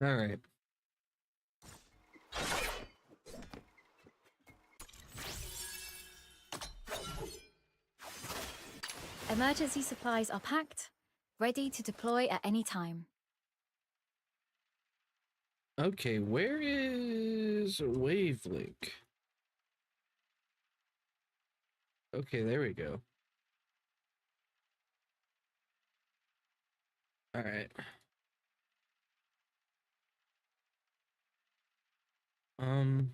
All right. Emergency supplies are packed, ready to deploy at any time. Okay, where is Wavelink? Okay, there we go. All right. Um.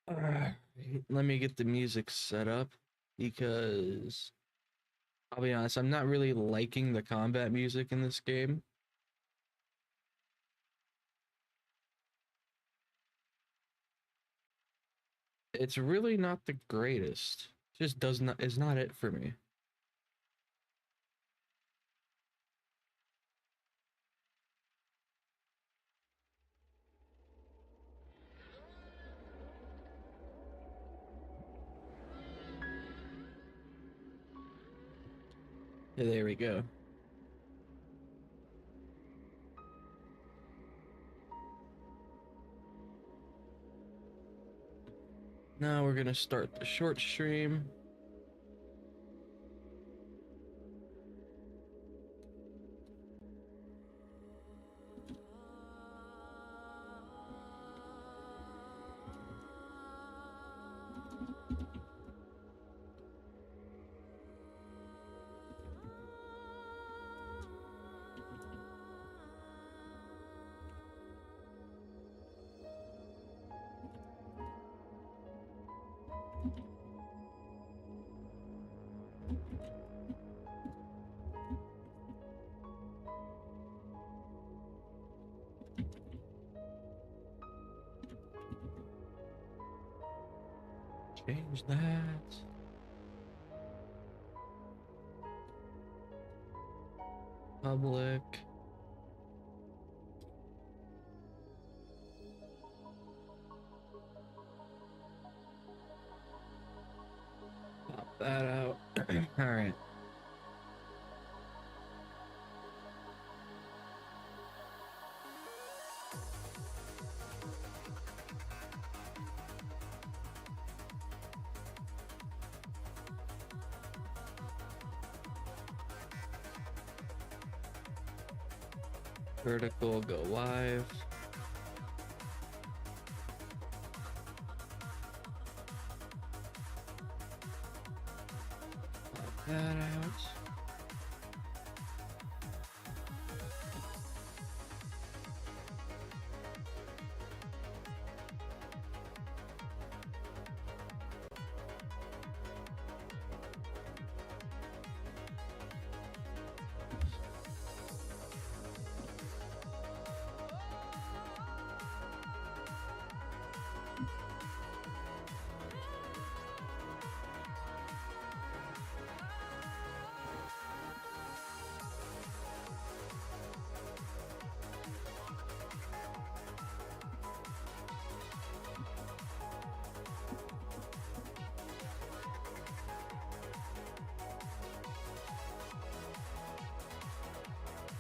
uh, Let me get the music set up because I'll be honest, I'm not really liking the combat music in this game. It's really not the greatest. Just does not is not it for me. Yeah, there we go. Now we're gonna start the short stream. Change that. Public. Pop that out. All right. Vertical go live. Pop that out.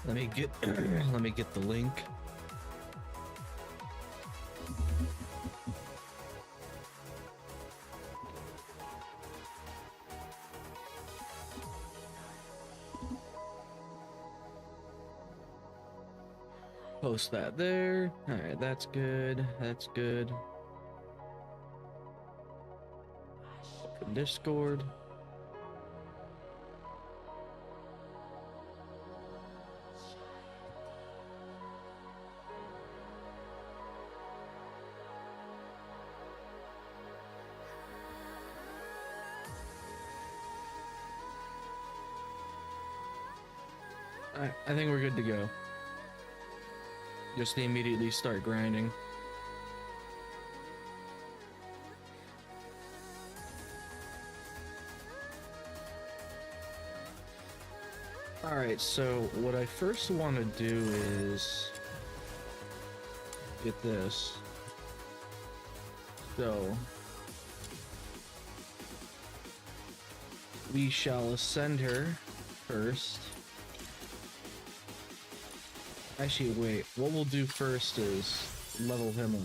Let me get let me get the link. Post that there. All right, that's good. That's good. Open Discord. I think we're good to go. Just immediately start grinding. All right, so what I first want to do is get this. So we shall ascend her first. Actually, wait. What we'll do first is level him up.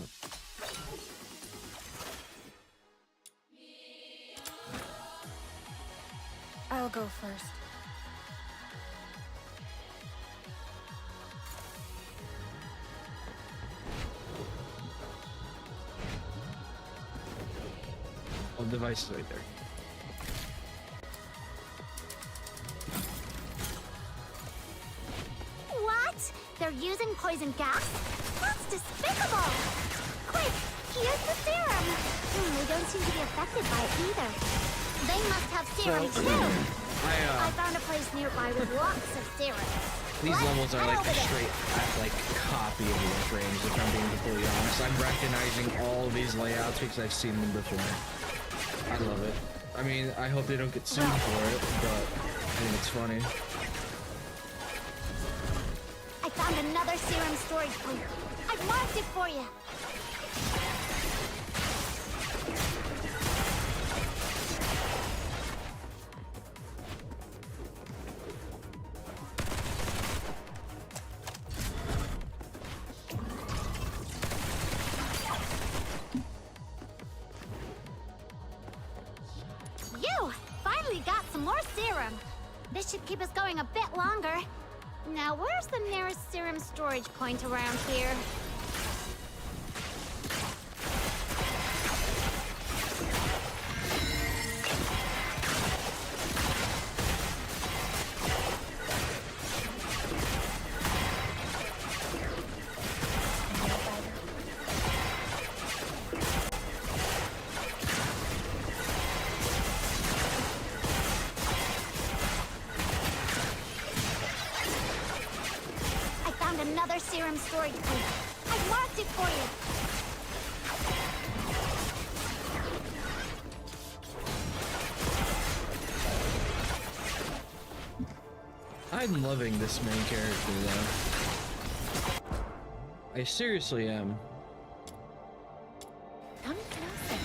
I'll go first. Oh, device is right there. What? They're using poison gas? That's despicable! Quick, here's the serum! They don't seem to be affected by it either. They must have serum too! I found a place nearby with lots of serum. These levels are like a straight copy of the frames, if I'm being completely honest. I'm recognizing all of these layouts because I've seen them before. I love it. I mean, I hope they don't get sued for it, but I think it's funny. I found another serum storage point. I've marked it for you. You finally got some more serum. This should keep us going a bit longer. Now, where's the nearest serum storage point around here? Another serum storage point. I've marked it for you. I'm loving this main character though. I seriously am. Come closer.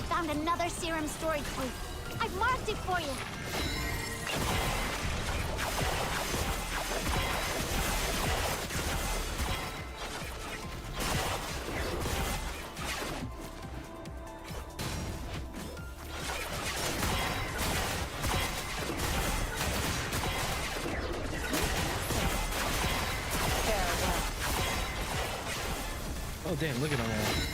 Found another serum storage point. I've marked it for you. Oh damn, look at all that.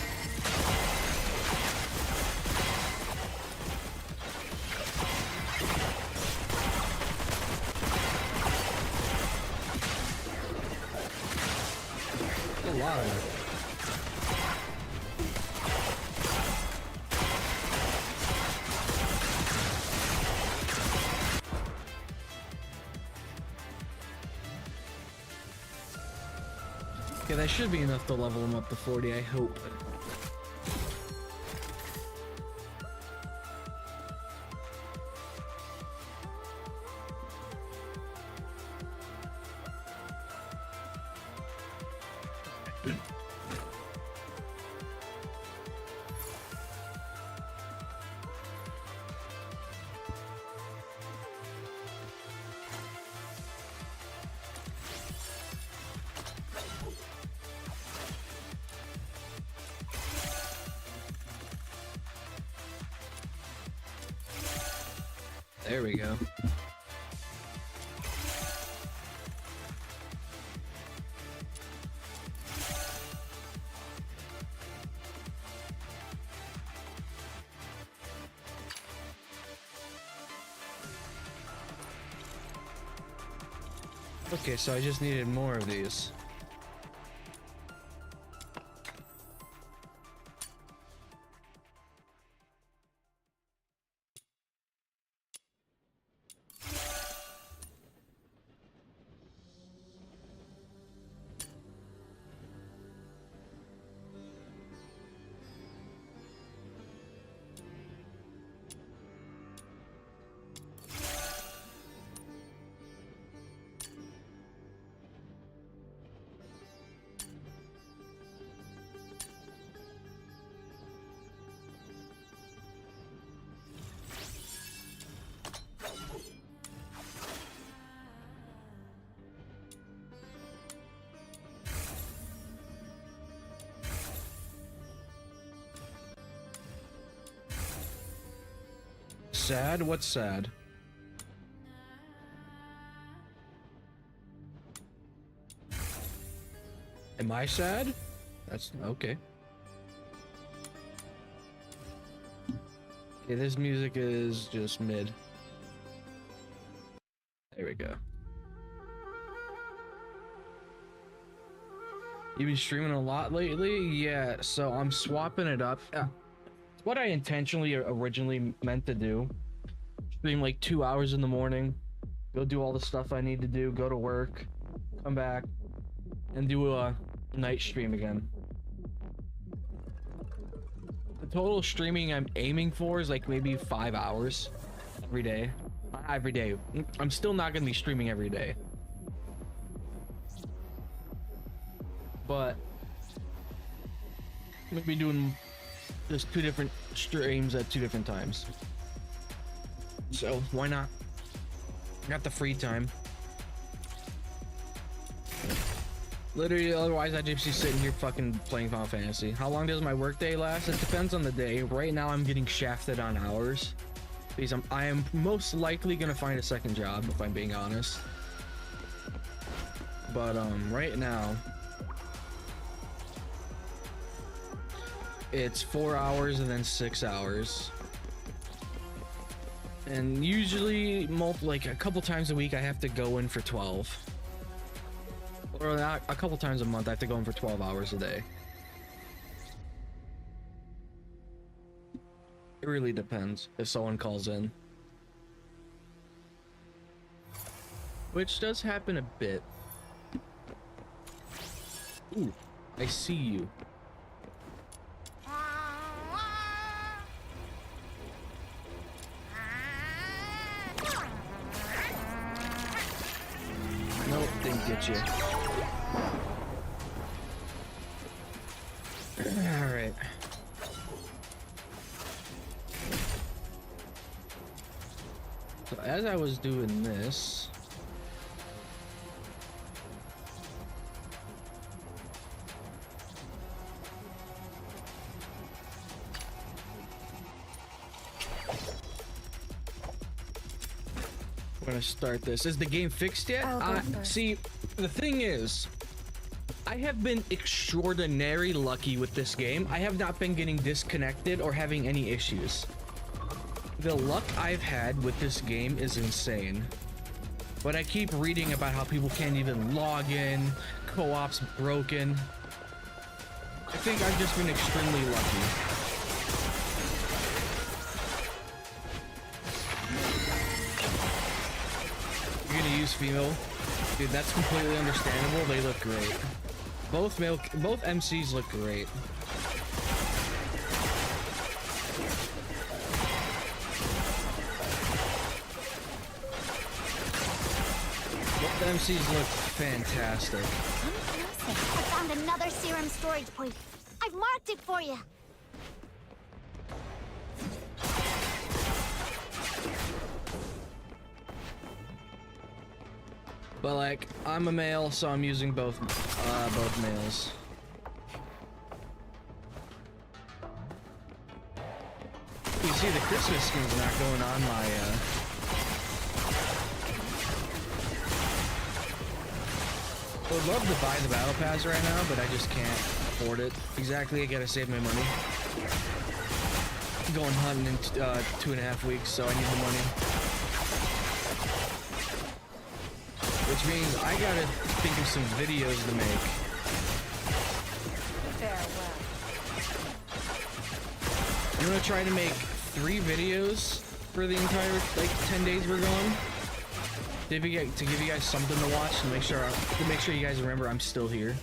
Okay, that should be enough to level him up to 40, I hope. There we go. Okay, so I just needed more of these. Sad? What's sad? Am I sad? That's okay. Okay, this music is just mid. There we go. You've been streaming a lot lately? Yeah, so I'm swapping it up. What I intentionally originally meant to do. Stream like 2 hours in the morning, go do all the stuff I need to do, go to work, come back, and do a night stream again. The total streaming I'm aiming for is like maybe 5 hours every day. Every day. I'm still not gonna be streaming every day. But I'm gonna be doing just 2 different streams at 2 different times. So why not? Got the free time. Literally, otherwise I'd just be sitting here fucking playing Final Fantasy. How long does my workday last? It depends on the day. Right now I'm getting shafted on hours because I am most likely gonna find a second job if I'm being honest. But right now it's 4 hours and then 6 hours. And usually, like a couple times a week, I have to go in for 12. Or not, a couple times a month, I have to go in for 12 hours a day. It really depends if someone calls in. Which does happen a bit. Ooh, I see you. Nope, didn't get you. Alright. So as I was doing this, we're gonna start this. Is the game fixed yet? See, the thing is, I have been extraordinarily lucky with this game. I have not been getting disconnected or having any issues. The luck I've had with this game is insane. But I keep reading about how people can't even log in, co-op's broken. I think I've just been extremely lucky. You're gonna use female? Dude, that's completely understandable. They look great. Both MCs look great. Both MCs look fantastic. I found another serum storage point. I've marked it for you. But like, I'm a male, so I'm using both males. You see, the Christmas skin's not going on my I would love to buy the battle pass right now, but I just can't afford it. Exactly, I gotta save my money. I'm going hunting in 2.5 weeks, so I need the money. Which means I gotta think of some videos to make. Farewell. I'm gonna try to make 3 videos for the entire, like, 10 days we're gone. To give you guys something to watch and make sure you guys remember I'm still here.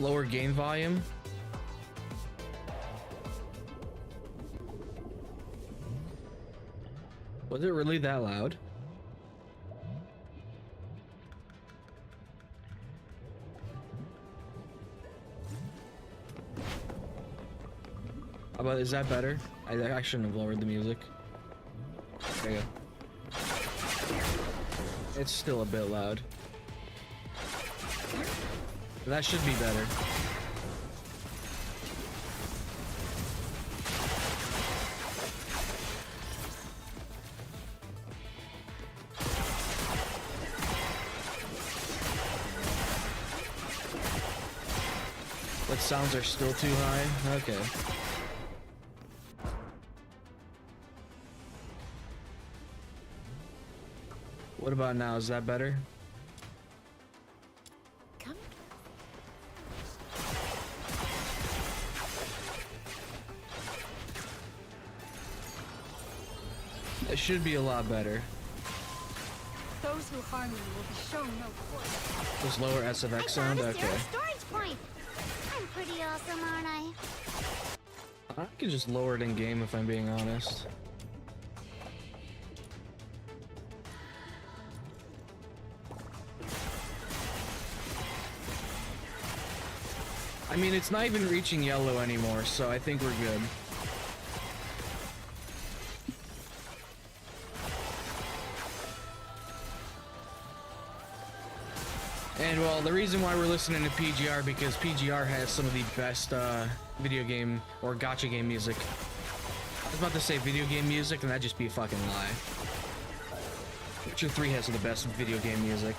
Lower gain volume. Was it really that loud? How about, is that better? I shouldn't have lowered the music. There you go. It's still a bit loud. That should be better. But sounds are still too high? Okay. What about now? Is that better? Come. It should be a lot better. Those who harm you will be shown no quarter. Just lower SFX sound? I got a Okay. zero storage point. I'm pretty awesome, aren't I? I could just lower it in game if I'm being honest. I mean, it's not even reaching yellow anymore, so I think we're good. And well, the reason why we're listening to PGR, because PGR has some of the best video game or gacha game music. I was about to say video game music, and that'd just be a fucking lie. Witcher 3 has the best video game music.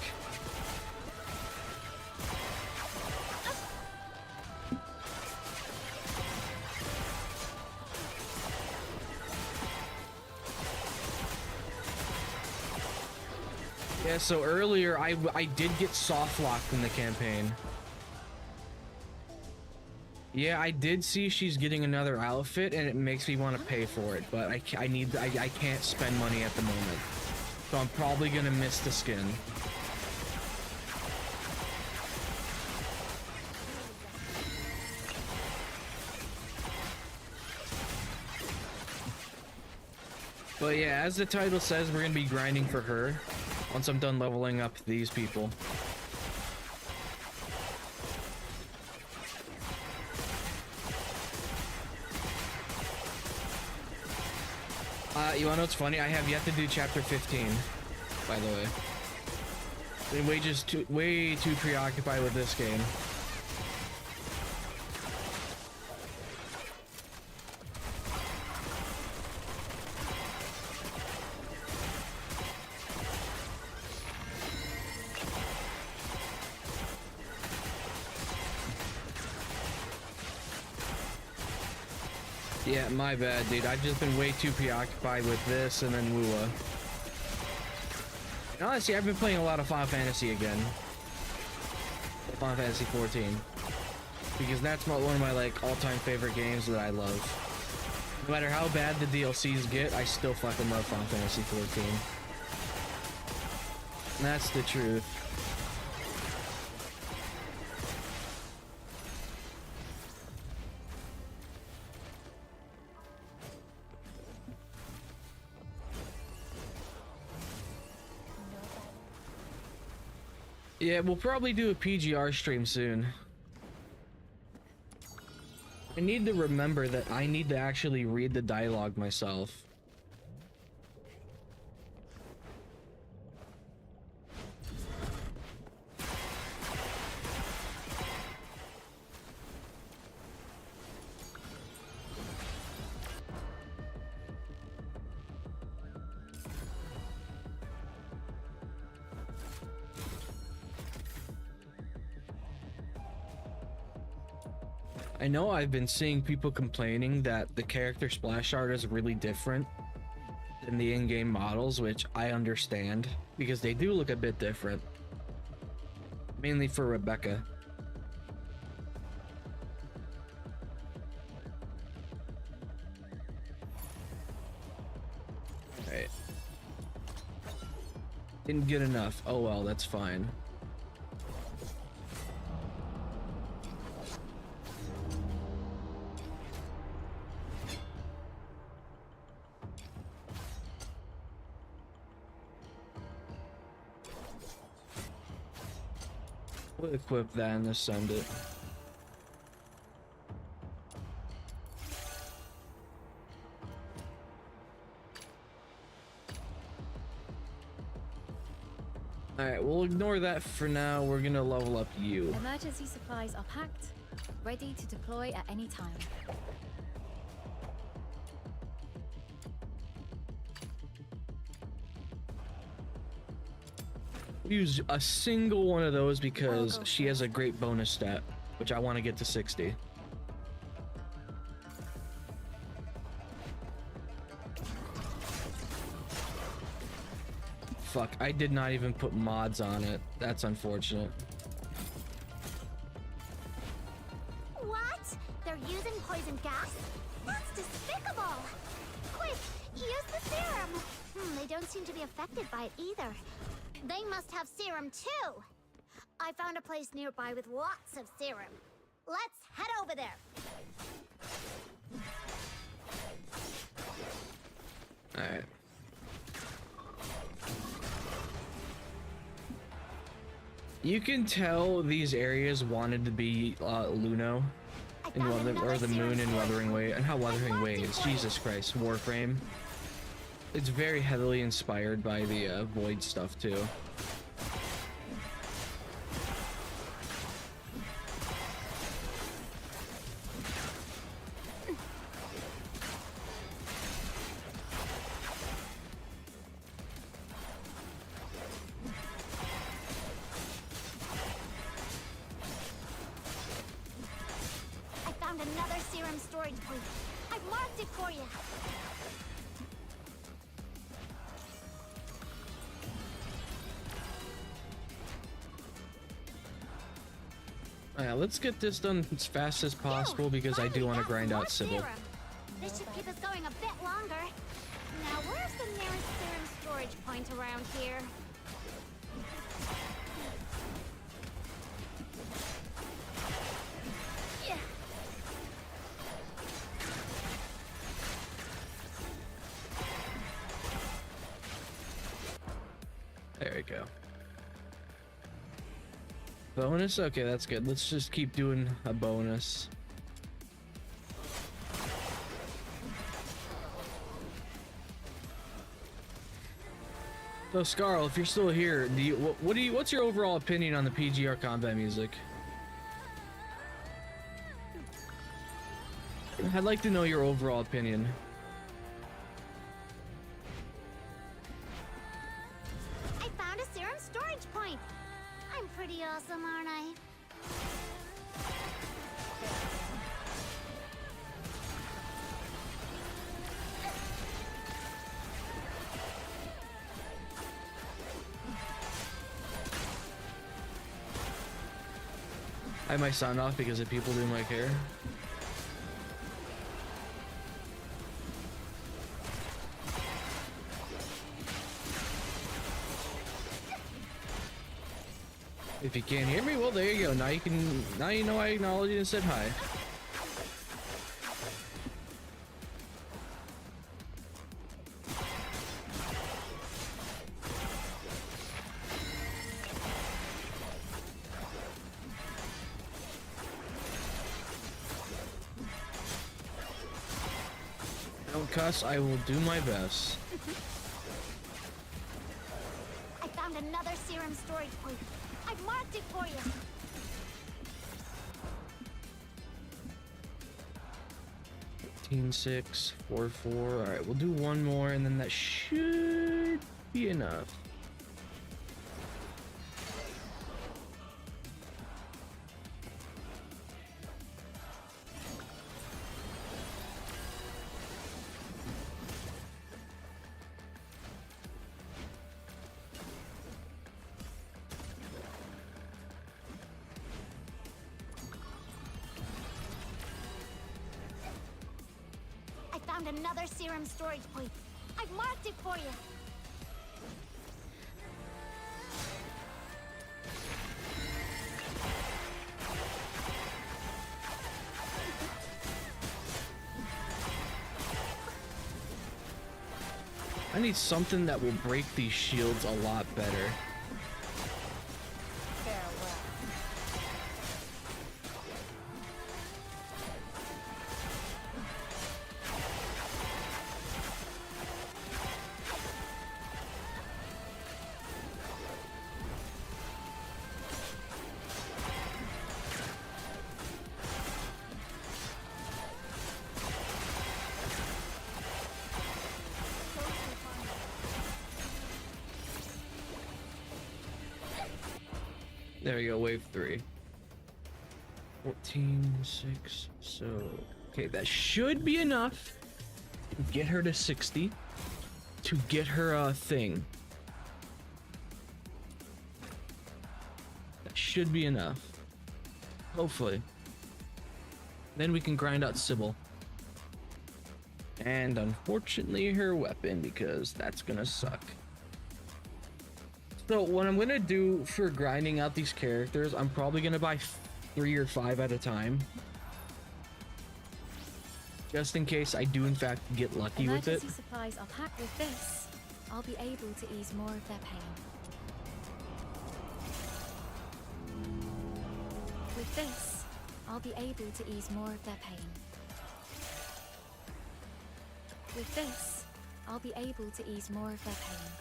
Yeah, so earlier I did get soft locked in the campaign. Yeah, I did see she's getting another outfit, and it makes me want to pay for it, but I can't spend money at the moment, so I'm probably gonna miss the skin. But yeah, as the title says, we're gonna be grinding for her once I'm done leveling up these people. You wanna know what's funny? I have yet to do chapter 15, by the way. Been way too preoccupied with this game. Yeah, my bad, dude. I've just been way too preoccupied with this and then Wua. And honestly, I've been playing a lot of Final Fantasy again. Final Fantasy 14. Because that's one of my, like, all-time favorite games that I love. No matter how bad the DLCs get, I still fucking love Final Fantasy 14. And that's the truth. Yeah, we'll probably do a PGR stream soon. I need to remember that I need to actually read the dialogue myself. I know I've been seeing people complaining that the character splash art is really different than the in-game models, which I understand because they do look a bit different. Mainly for Rebecca. Alright. Didn't get enough. Oh well, that's fine. We'll equip that and ascend it. Alright, we'll ignore that for now. We're gonna level up you. Emergency supplies are packed, ready to deploy at any time. Use a single one of those because she has a great bonus stat, which I want to get to 60. Fuck, I did not even put mods on it. That's unfortunate. What? They're using poison gas? That's despicable! Quick, use the serum! They don't seem to be affected by it either. They must have serum too! I found a place nearby with lots of serum. Let's head over there! Alright. You can tell these areas wanted to be Luno in or the moon in Wuthering Waves, and how Wuthering Waves, Jesus Christ, Warframe. It's very heavily inspired by the Void stuff too. Another serum storage point. I've marked it for you. Alright, let's get this done as fast as possible because I do want to grind out Sibylle. This should keep us going a bit longer. Now, where's the nearest serum storage point around here? There we go. Bonus? Okay, that's good. Let's just keep doing a bonus. So Scarl, if you're still here, what's your overall opinion on the PGR combat music? I'd like to know your overall opinion. Pretty awesome, aren't I? I have my sound off because of people doing my hair. If you can't hear me, well, there you go. Now you can. Now you know I acknowledged and said hi. Don't cuss. I will do my best. I found another serum storage point. I've marked it for you. $15,644. 4. All right, we'll do one more, and then that should be enough. found another serum storage point. I've marked it for you. I need something that will break these shields a lot better. Farewell. There we go, wave 3. 14, 6, so... Okay, that should be enough to get her to 60. To get her thing. That should be enough. Hopefully. Then we can grind out Sibylle. And unfortunately her weapon, because that's gonna suck. So what I'm gonna do for grinding out these characters, I'm probably gonna buy 3 or 5 at a time. Just in case I do in fact get lucky with it. Emergency supplies are packed. With this, I'll be able to ease more of their pain. With this, I'll be able to ease more of their pain. With this, I'll be able to ease more of their pain.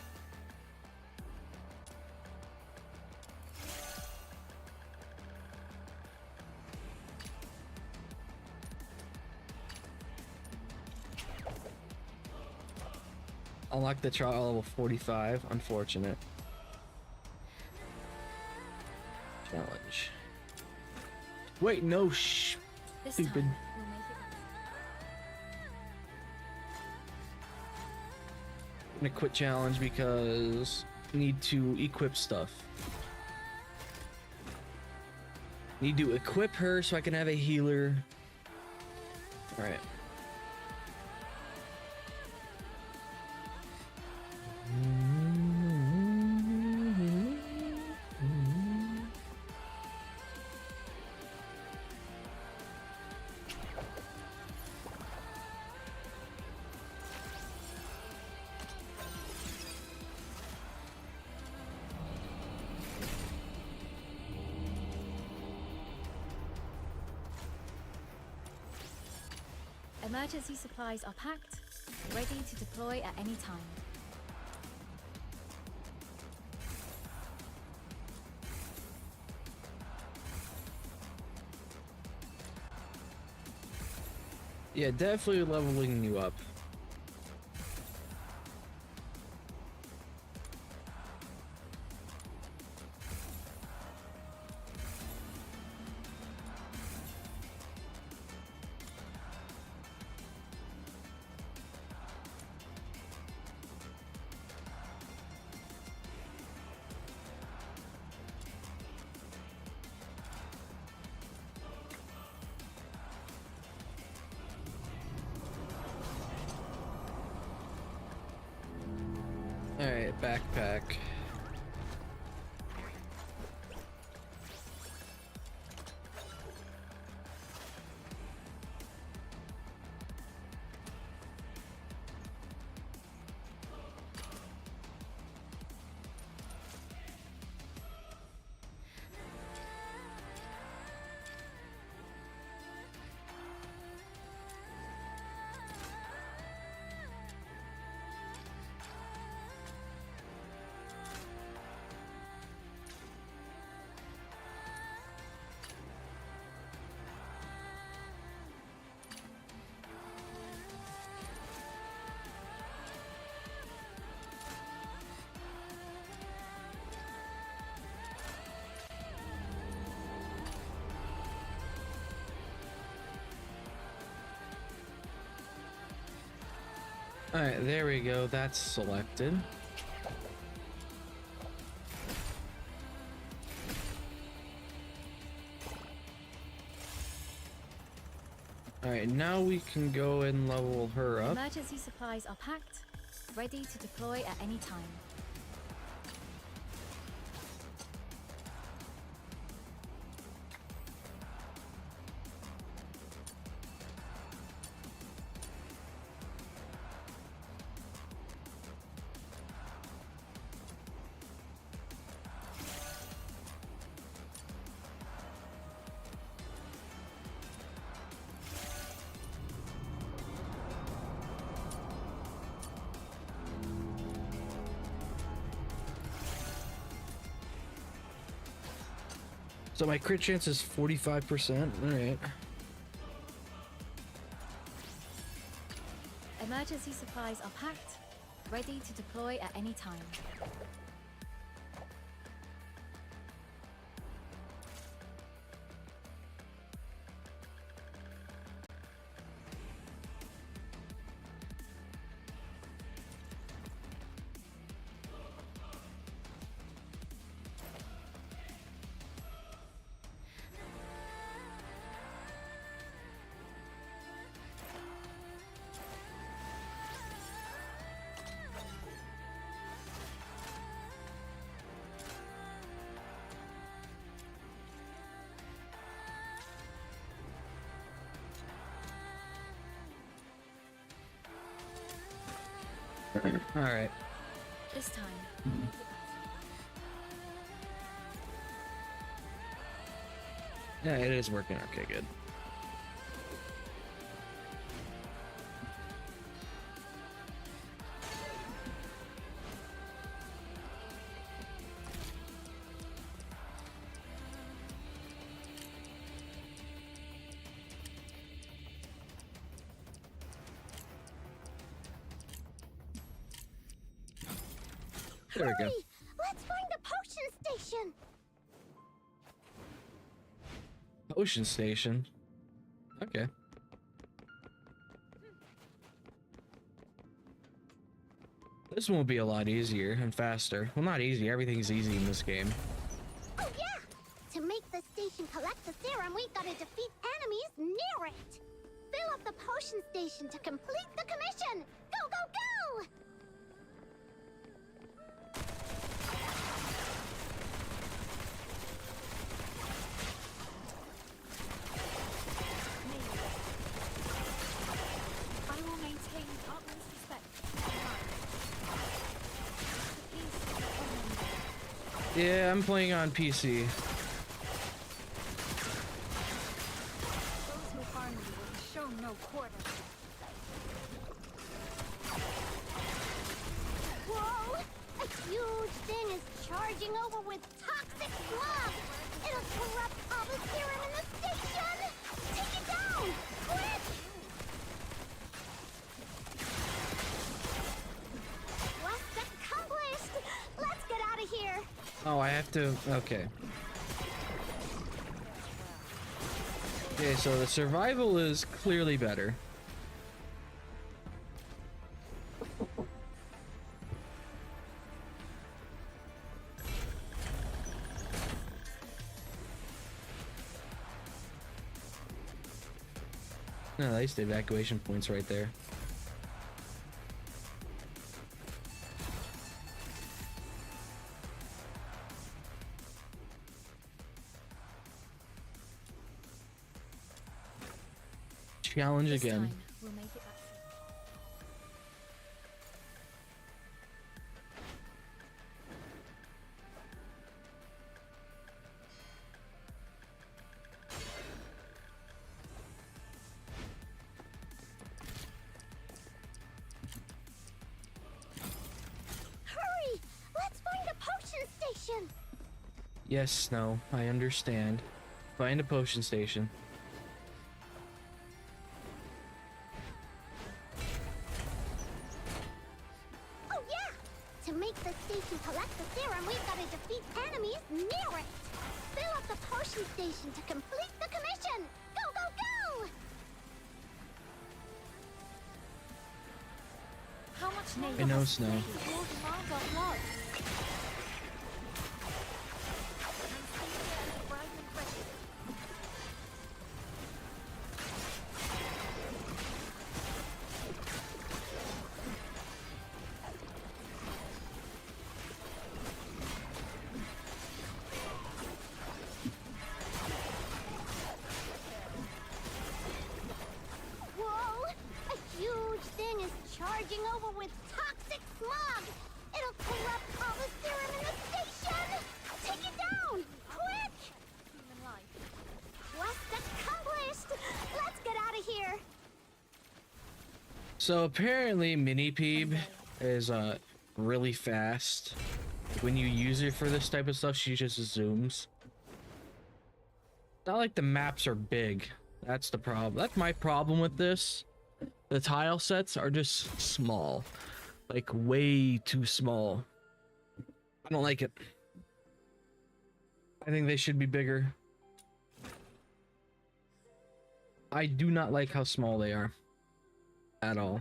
Unlock the trial level 45. Unfortunate. Challenge. Wait, no, This stupid. time, we'll make it. I'm gonna quit challenge because I need to equip stuff. Need to equip her so I can have a healer. Alright. Emergency supplies are packed, ready to deploy at any time. Yeah, definitely leveling you up. Alright, backpack. Alright, there we go. That's selected. Alright, now we can go and level her up. Emergency supplies are packed, ready to deploy at any time. So my crit chance is 45%. Alright. Emergency supplies are packed, ready to deploy at any time. Alright. This time, Yeah, it is working. Okay, good. There we go. Hurry! Let's find the potion station! Ocean station. Okay. This one will be a lot easier and faster. Well, not easy. Everything's easy in this game. Oh yeah! To make the station collect the serum, we've got to defeat enemies near it! Fill up the potion station to complete the commission! Go, go, go! I will maintain utmost respect. Yeah, I'm playing on PC. Those who harm you will be shown no quarter. Whoa! A huge thing is charging over with toxic slug! It'll corrupt all the serum in the station! Take it down! Quick! Quest accomplished! Let's get out of here! Oh, I have to. Okay. Okay, so the survival is clearly better. No, at least the evacuation points right there. Challenge This again. time, we'll make it back. Hurry! Let's find a potion station! Yes, no, I understand. Find a potion station. Oh yeah! To make the station collect the serum, we've got to defeat enemies near it! Fill up the potion station to complete the commission! Go, go, go! How much longer I know, must Snow. the war demand our blood? raging over with toxic smog! It'll corrupt all the serum in the station! Take it down! Quick! Human life. Quest accomplished! Let's get out of here! So apparently Mini-Peeb is really fast. When you use it for this type of stuff, she just zooms. Not like the maps are big. That's the problem. That's my problem with this. The tile sets are just small. Like way too small. I don't like it. I think they should be bigger. I do not like how small they are. At all.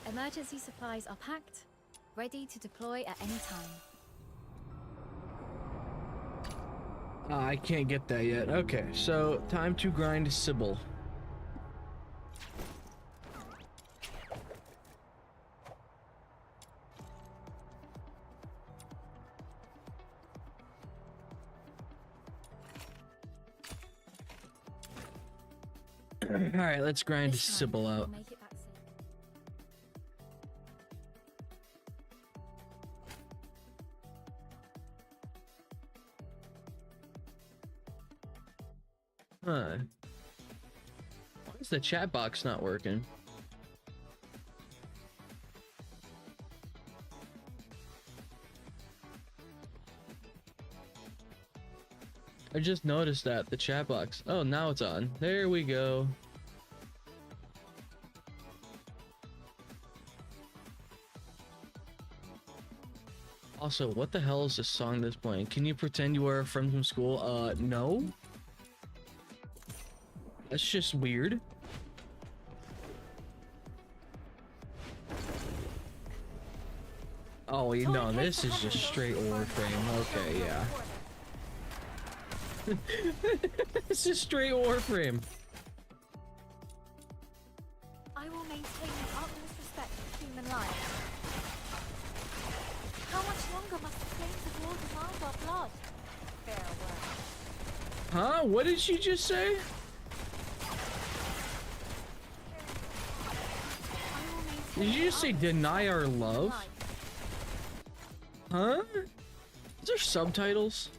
Emergency supplies are packed, ready to deploy at any time. I can't get that yet. Okay, so time to grind Sibylle. Alright, let's grind This time, Sibylle we'll out. make it back safe. Huh. Why is the chat box not working? I just noticed that, the chat box. Oh, now it's on. There we go. Also, what the hell is this song that's playing? Can you pretend you are a friend from school? No. That's just weird. Oh, you know, this is just straight Warframe. Okay, yeah. This is straight Warframe. I will maintain the utmost respect for human life. How much longer must the flames of war demand our blood? Farewell. Huh? What did she just say? Did you just say deny our love? Huh? Is there subtitles?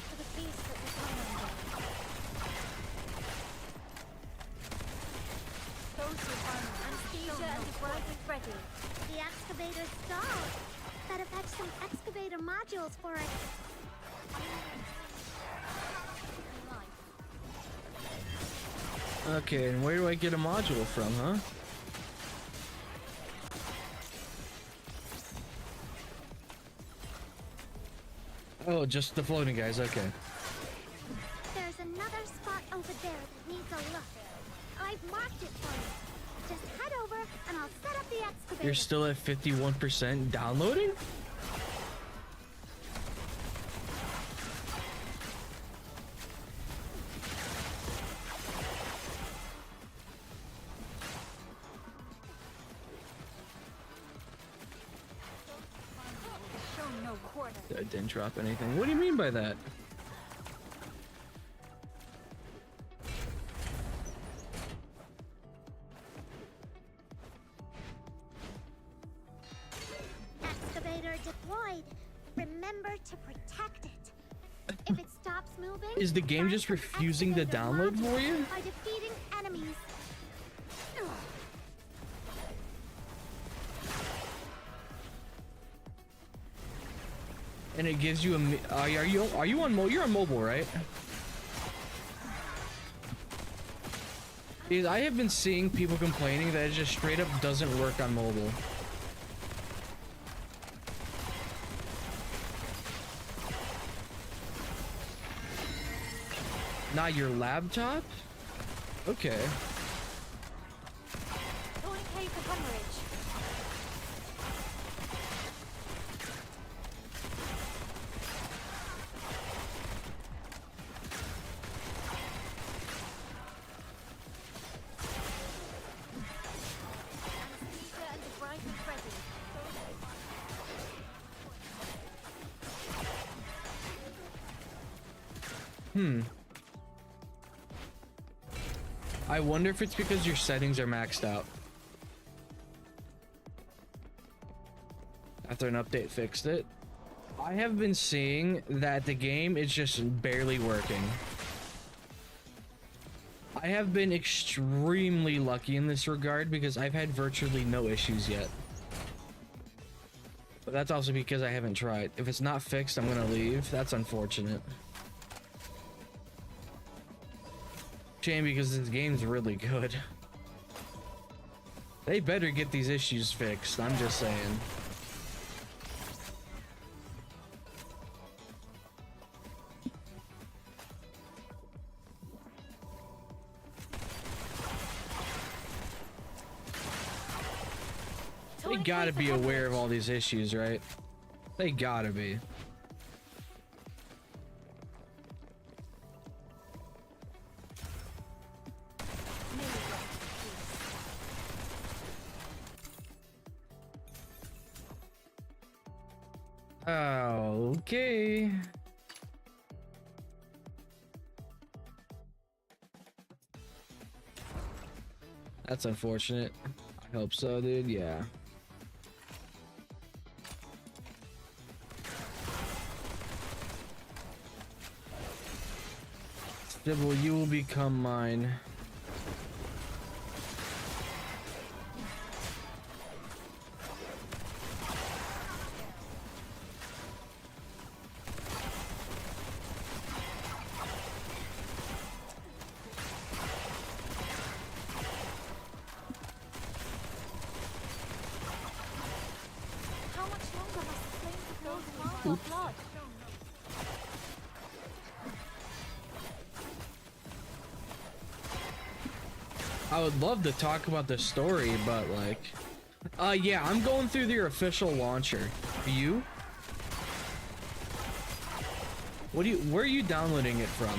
For the peace that will come one day. Those who harm me Anesthesia and debriefing ready. The excavator stalled. Better fetch some excavator modules for it. Human life. Okay, and where do I get a module from, huh? Oh, just the floating guys, okay. There's another spot over there that needs a look. I've marked it for you. Just head over and I'll set up the excavator. You're still at 51% downloading? show no quarter. I didn't drop anything. What do you mean by that? Excavator deployed. Remember to protect it. If it stops moving, Is the game find just some refusing to excavator download for modules you? By defeating enemies. And it gives you a. Are you on you're on mobile, right? Because I have been seeing people complaining that it just straight up doesn't work on mobile. Not your laptop? Okay. Tourniquet for hemorrhage. Anesthesia and debridement ready. I wonder if it's because your settings are maxed out. After an update fixed it. I have been seeing that the game is just barely working. I have been extremely lucky in this regard because I've had virtually no issues yet. But that's also because I haven't tried. If it's not fixed, I'm gonna leave. That's unfortunate. Shame because this game's really good. They better get these issues fixed, I'm just saying. They gotta be aware of all these issues, right? They gotta be. Okay. That's unfortunate. I hope so, dude. Yeah. Sibylle, you will become mine. How much longer must the flames of those mark our blood? I would love to talk about the story, but like, yeah, I'm going through their official launcher. Are you? Where are you downloading it from?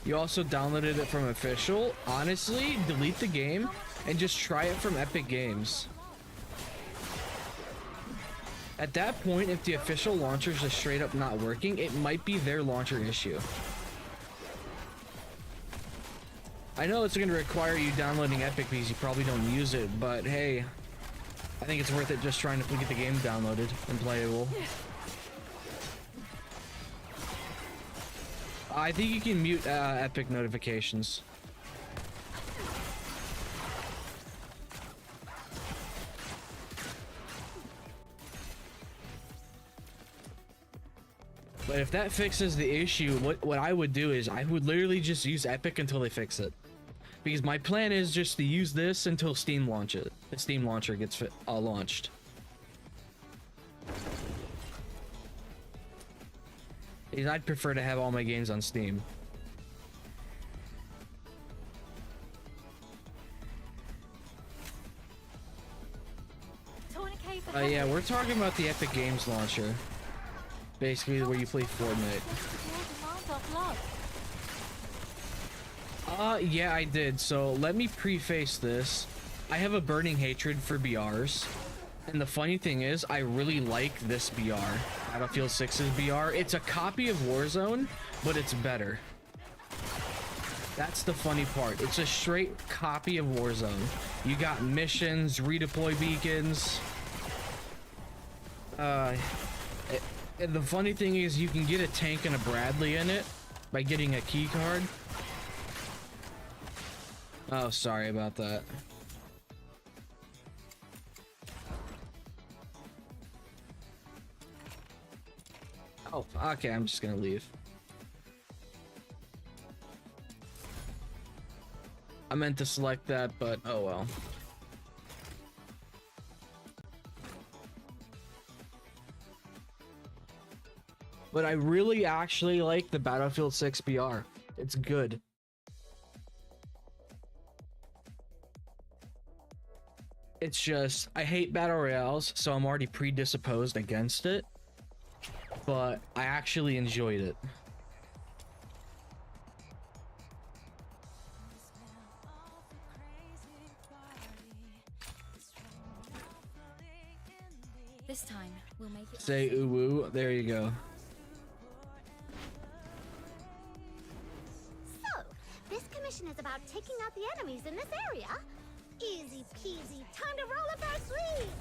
You also downloaded it from official? Honestly, delete the game and just try it from Epic Games. At that point, if the official launcher is just straight up not working, it might be their launcher issue. I know it's going to require you downloading Epic because you probably don't use it, but hey, I think it's worth it just trying to get the game downloaded and playable. I think you can mute Epic notifications. But if that fixes the issue, what I would do is I would literally just use Epic until they fix it. Because my plan is just to use this until Steam launches. The Steam launcher gets launched. Because I'd prefer to have all my games on Steam. Tourniquet for Yeah, we're talking about the Epic Games launcher. Basically where you play Fortnite. Yeah, I did. So let me preface this. I have a burning hatred for BRs. And the funny thing is, I really like this BR. Battlefield 6's BR. It's a copy of Warzone, but it's better. That's the funny part. It's a straight copy of Warzone. You got missions, redeploy beacons. And the funny thing is, you can get a tank and a Bradley in it by getting a key card. Oh, sorry about that. Oh, okay, I'm just gonna leave. I meant to select that, but oh well. But I really actually like the Battlefield 6 BR. It's good. It's just, I hate battle royales, so I'm already predisposed against it. But I actually enjoyed it. This time, we'll make it. Say ooh woo, there you go. So, this commission is about taking out the enemies in this area. Easy peasy, time to roll up our sleeves.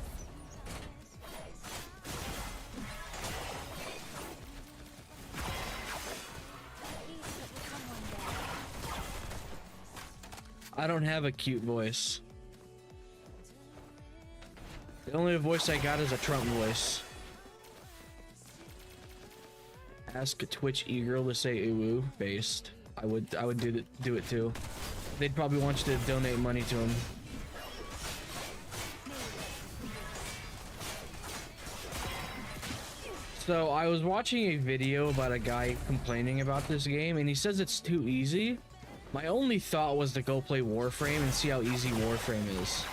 I don't have a cute voice. The only voice I got is a Trump voice. Ask a Twitch e-girl to say ooh woo based. I would do it too. They'd probably want you to donate money to them. So I was watching a video about a guy complaining about this game, and he says it's too easy. My only thought was to go play Warframe and see how easy Warframe is.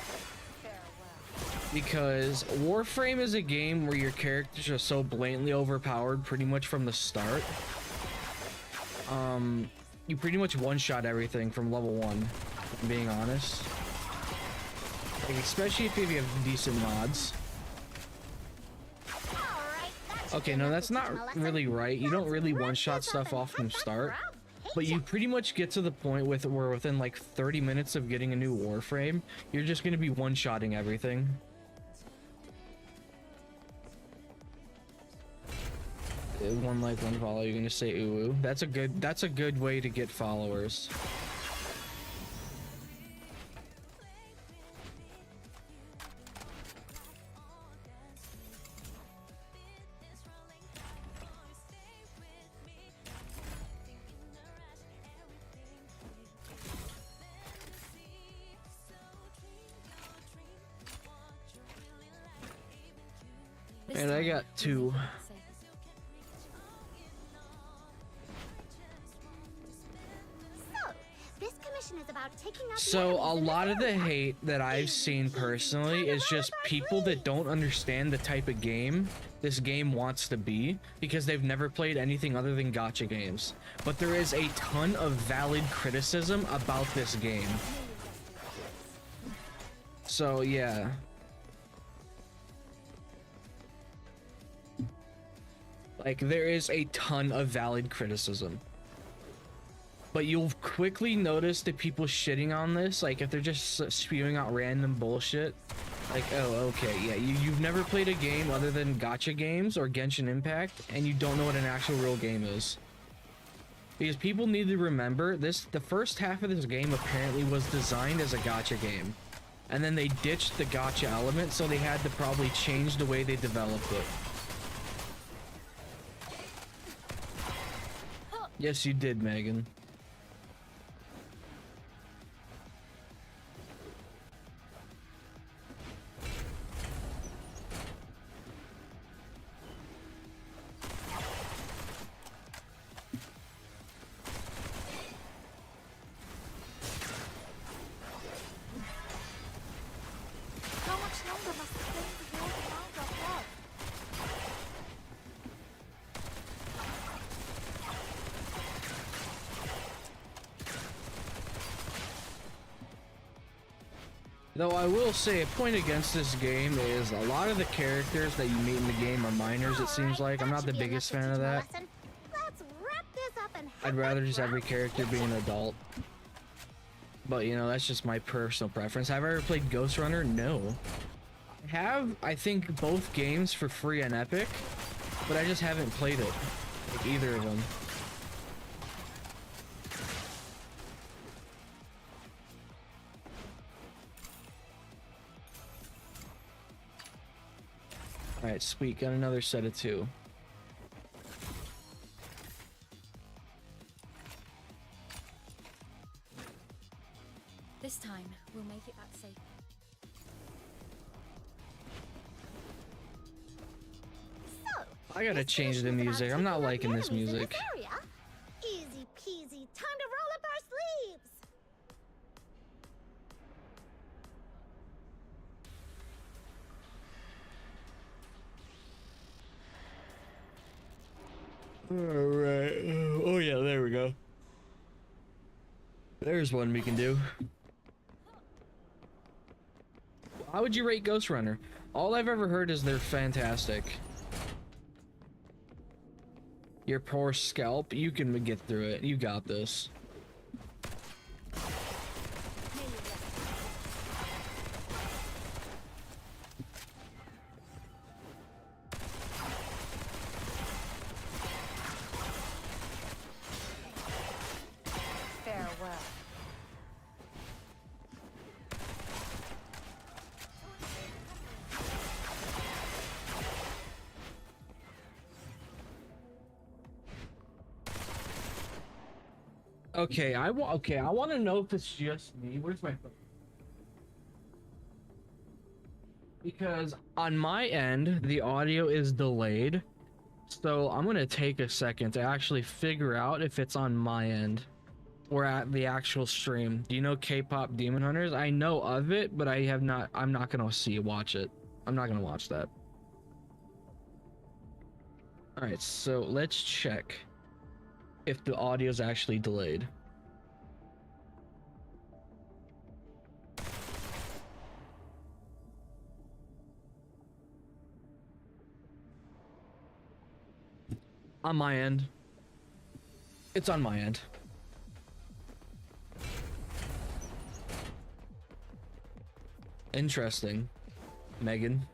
Because Warframe is a game where your characters are so blatantly overpowered pretty much from the start. You pretty much one-shot everything from level 1, if I'm being honest. Like, especially if you have decent mods. Okay, no, that's not really right. You don't really one-shot stuff off from start. But you pretty much get to the point where within like 30 minutes of getting a new Warframe, you're just going to be one-shotting everything. One like, one follow, you're gonna say ooh ooh. That's a good way to get followers. And I got 2. So a lot of the hate that I've seen personally is just people that don't understand the type of game this game wants to be because they've never played anything other than gacha games. But there is a ton of valid criticism about this game. So yeah. Like, there is a ton of valid criticism. But you'll quickly notice the people shitting on this, like if they're just spewing out random bullshit, like, oh, okay, yeah, you've never played a game other than gacha games or Genshin Impact, and you don't know what an actual real game is. Because people need to remember, the first half of this game apparently was designed as a gacha game. And then they ditched the gacha element, so they had to probably change the way they developed it. Yes, you did, Megan. Though I will say, a point against this game is a lot of the characters that you meet in the game are minors, it seems like. I'm not the biggest fan of that. I'd rather just every character be an adult. But, you know, that's just my personal preference. Have I ever played Ghost Runner? No. I have, I think, both games for free on Epic, but I just haven't played it. Like, either of them. Alright, sweet. Got another set of 2. I gotta This change the mission is about music. I'm not taking out liking this enemies in music. area. Easy peasy. Time to roll up our sleeves. Alright. Oh yeah, there we go. There's one we can do. How would you rate Ghost Runner? All I've ever heard is they're fantastic. Your poor scalp, you can get through it. You got this. Farewell. Okay, I want to know if it's just me. Where's my phone? Because on my end, the audio is delayed. So I'm going to take a second to actually figure out if it's on my end or at the actual stream. Do you know K-pop Demon Hunters? I know of it, but I'm not going to watch it. I'm not going to watch that. All right, so let's check if the audio is actually delayed. On my end. It's on my end. Interesting. Megan.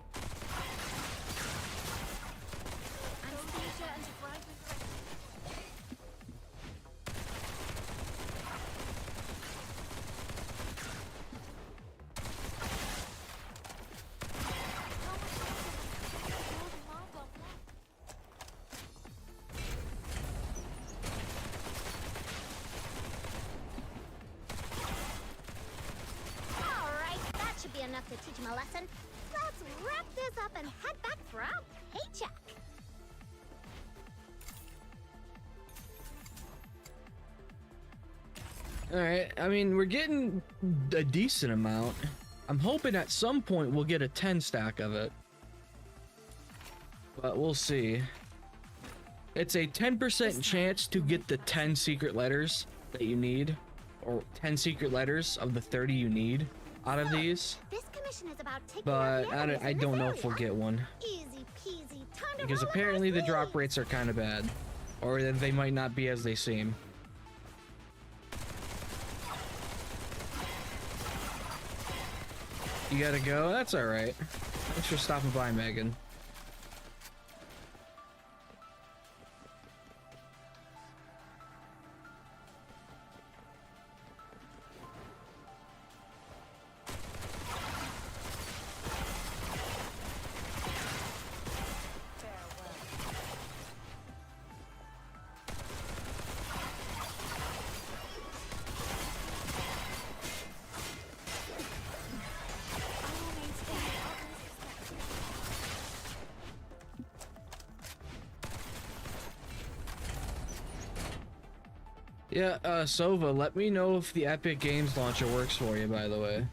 Enough to teach him a lesson. Let's wrap this up and head back for our paycheck. Alright, I mean, we're getting a decent amount. I'm hoping at some point we'll get a 10 stack of it. But we'll see. It's a 10% chance to get the 10 secret letters that you need. Or 10 secret letters of the 30 you need out of these. This commission is about taking But out the I don't know if we'll get one. Easy peasy. Time to Because roll up apparently our the drop sleeves. rates are kind of bad. Or that they might not be as they seem. You gotta go? That's alright. Thanks for stopping by, Megan. Yeah, Sova, let me know if the Epic Games launcher works for you, by the way.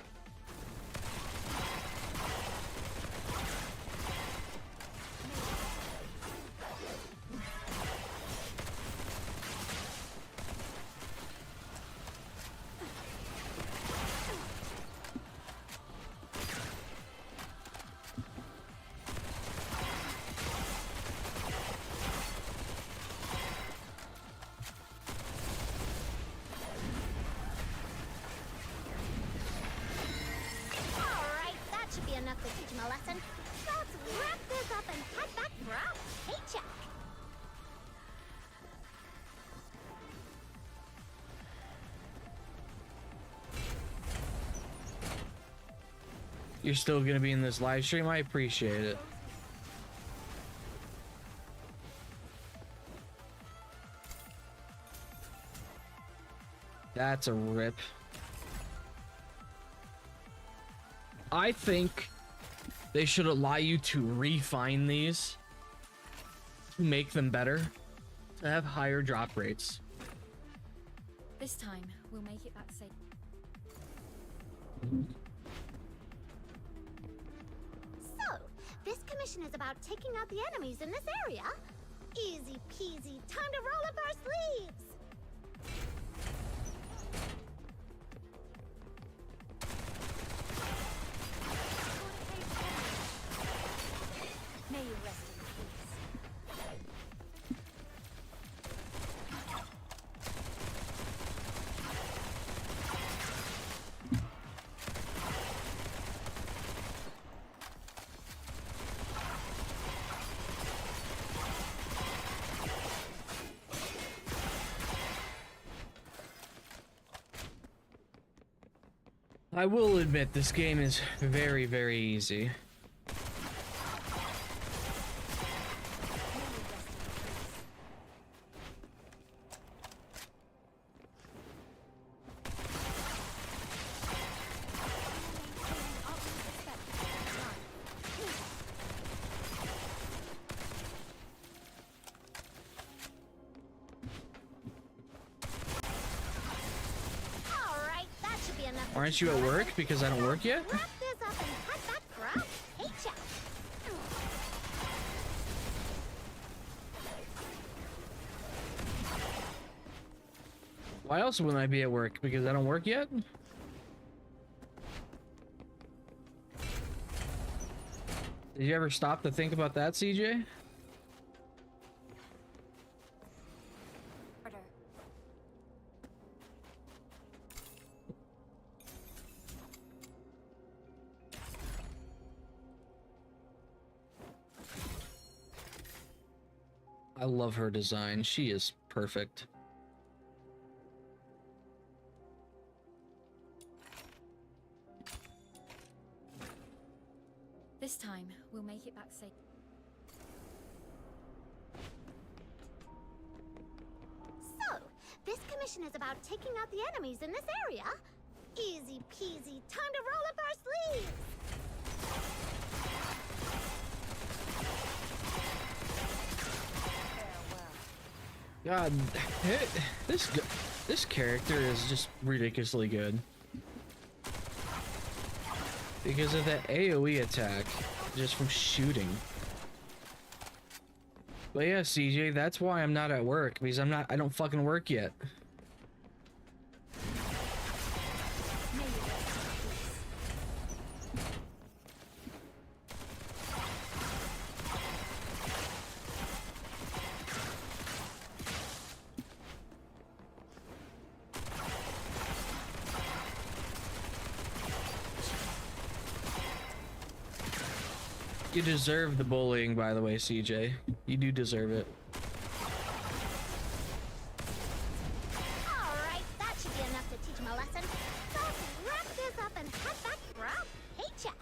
Alright, that should be enough to teach him a lesson. Let's wrap this up and head back for our paycheck. You're still gonna be in this live stream? I appreciate it. That's a rip. I think they should allow you to refine these to make them better, to have higher drop rates. This time, we'll make it back safe. So, this commission is about taking out the enemies in this area? Easy peasy, time to roll up our sleeves! May you rest in peace. I will admit this game is very, very easy. Alright, that should be enough. Aren't you at work because I don't work yet? Wrap this up and cut that crap. Paycheck. Why else wouldn't I be at work? Because I don't work yet? Did you ever stop to think about that, CJ? Order. I love her design. She is perfect. This time, we'll make it back safe. So, this commission is about taking out the enemies in this area? Easy peasy, time to roll up our sleeves! God, this character is just ridiculously good. Because of that AoE attack, just from shooting. But yeah, CJ, that's why I'm not at work, because I don't fucking work yet. May you rest in peace. You deserve the bullying, by the way, CJ. You do deserve it. Alright, that should be enough to teach him a lesson. So, wrap this up and cut that crap. Paycheck.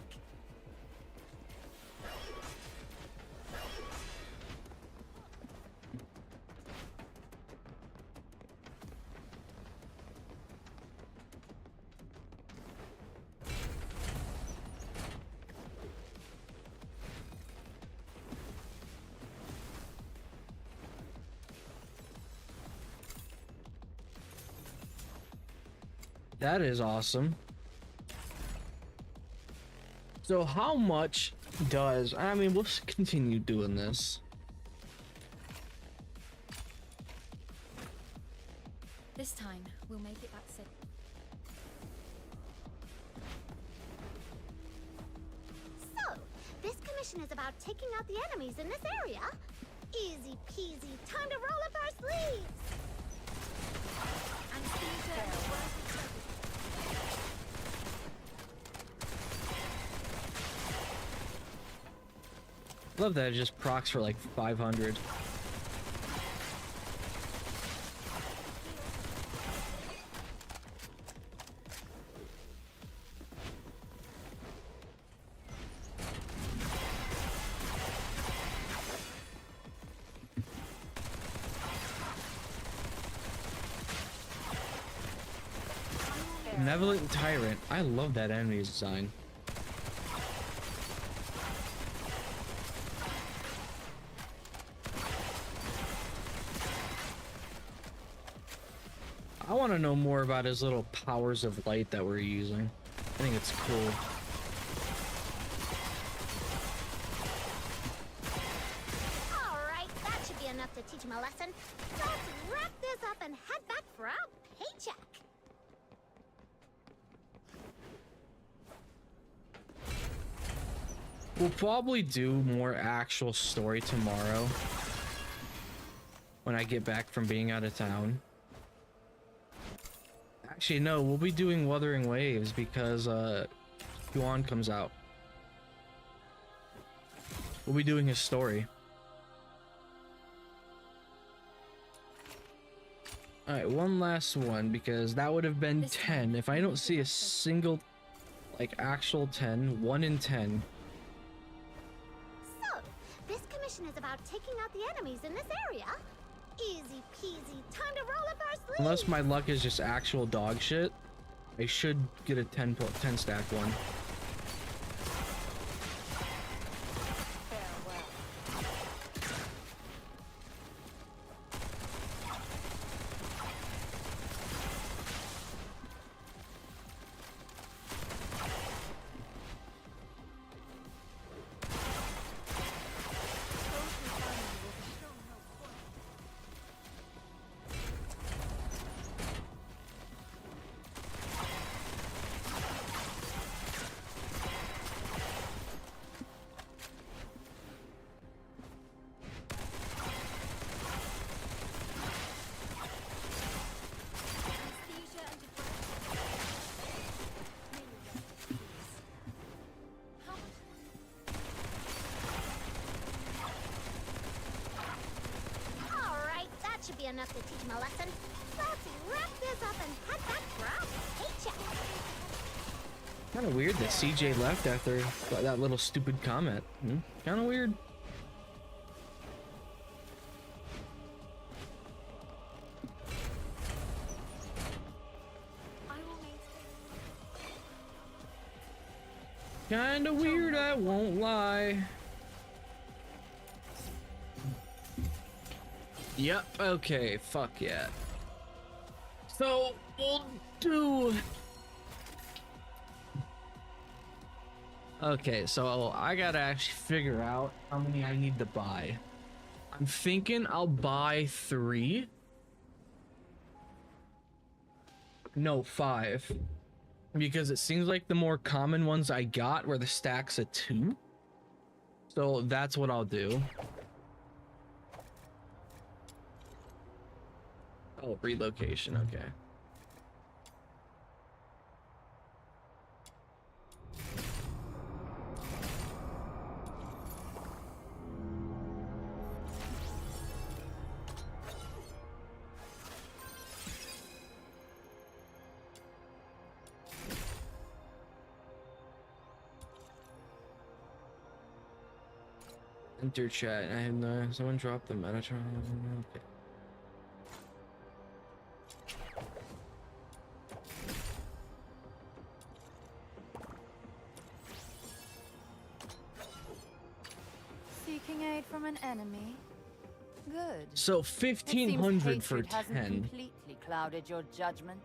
That is awesome. So how much does... I mean, we'll continue doing this. This time, we'll make it back safe. So, this commission is about taking out the enemies in this area? Easy peasy, time to roll up our sleeves! Love that it just procs for like 500. Benevolent Tyrant. I love that enemy design. I want to know more about his little powers of light that we're using. I think it's cool. Alright, that should be enough to teach him a lesson. Let's wrap this up and head back for our paycheck. We'll probably do more actual story tomorrow when I get back from being out of town. Actually, no, we'll be doing Wuthering Waves because Yuan comes out. We'll be doing his story. Alright, one last one because that would have been 10. If I don't see a single, like, actual 10, 1 in 10. So, this commission is about taking out the enemies in this area. Easy peasy, time to roll up our sleeves. Unless my luck is just actual dog shit, I should get a 10 stack one. Should be enough to teach him a lesson. Let's wrap this up and head back for our paycheck. Kind of weird that CJ left after that little stupid comment. Kind of weird. Kind of weird, I won't lie. Yep, okay, fuck yeah. So, we'll do... Okay, so I gotta actually figure out how many I need to buy. I'm thinking I'll buy 3. No, 5. Because it seems like the more common ones I got were the stacks of 2. So that's what I'll do. Oh, relocation, okay. Enter chat. I have no. Someone dropped the Metatron. Okay. Seeking aid from an enemy. Good. So 1,500 for It seems hatred 10. hasn't completely clouded your judgment.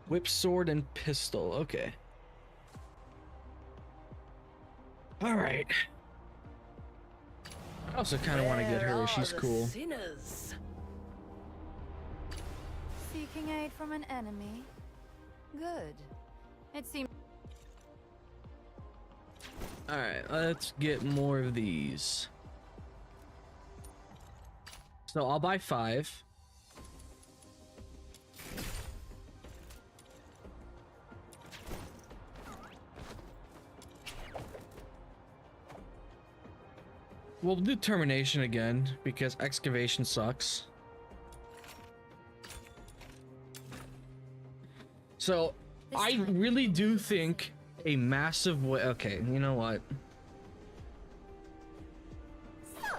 Whip, sword, and pistol. Okay. All right. I also kind of want to get her. She's cool. Sinners. Seeking aid from an enemy. Good. It seems. All right, let's get more of these. So I'll buy 5. We'll do termination again because excavation sucks. So I really do think a massive way. Okay, you know what?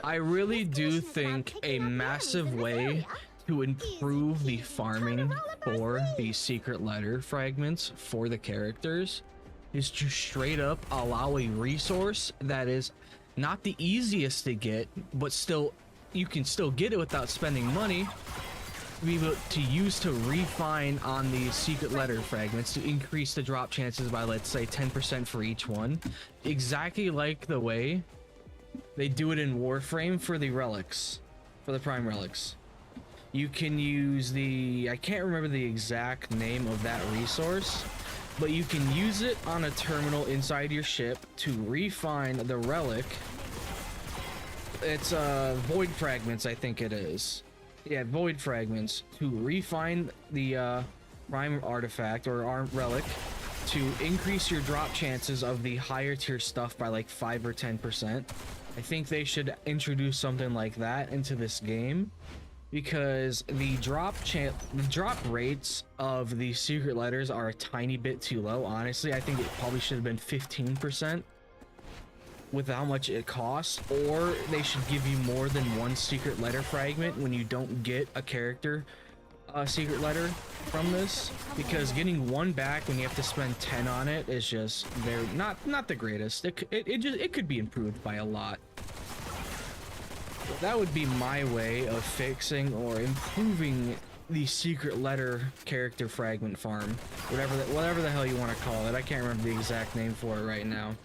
I really do think a massive way to improve the farming for the secret letter fragments for the characters is to straight up allow a resource that is not the easiest to get, but still you can still get it without spending money, be able to use to refine on these secret letter fragments to increase the drop chances by, let's say, 10% for each one. Exactly like the way they do it in Warframe for the relics, for the prime relics. You can use the, I can't remember the exact name of that resource, but you can use it on a terminal inside your ship to refine the relic. It's void fragments, I think it is. Yeah, void fragments to refine the prime artifact or relic to increase your drop chances of the higher tier stuff by like 5 or 10%. I think they should introduce something like that into this game, because the drop rates of the secret letters are a tiny bit too low. Honestly, I think it probably should have been 15% with how much it costs, or they should give you more than one secret letter fragment when you don't get a character secret letter from this, because getting one back when you have to spend 10 on it is just very not the greatest. It could be improved by a lot. That would be my way of fixing or improving the secret letter character fragment farm, whatever the hell you want to call it. I can't remember the exact name for it right now,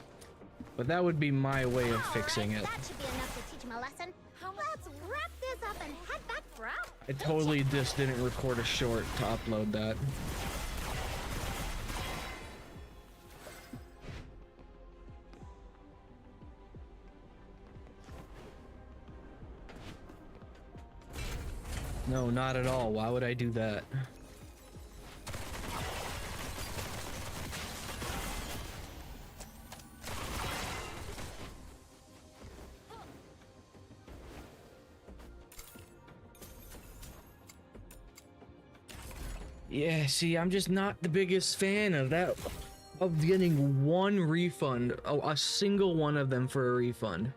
but that would be my way of fixing it. That should be enough to teach him a lesson. Let's wrap this up and head back for out. I totally just didn't record a short to upload that. No, not at all. Why would I do that? Yeah, see, I'm just not the biggest fan of that, of getting one refund, a single one of them for a refund.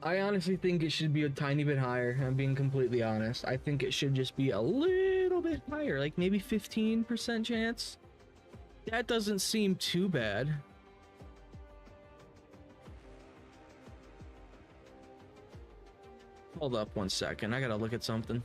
I honestly think it should be a tiny bit higher. I'm being completely honest. I think it should just be a little bit higher, like maybe 15% chance. That doesn't seem too bad. Hold up one second. I gotta look at something.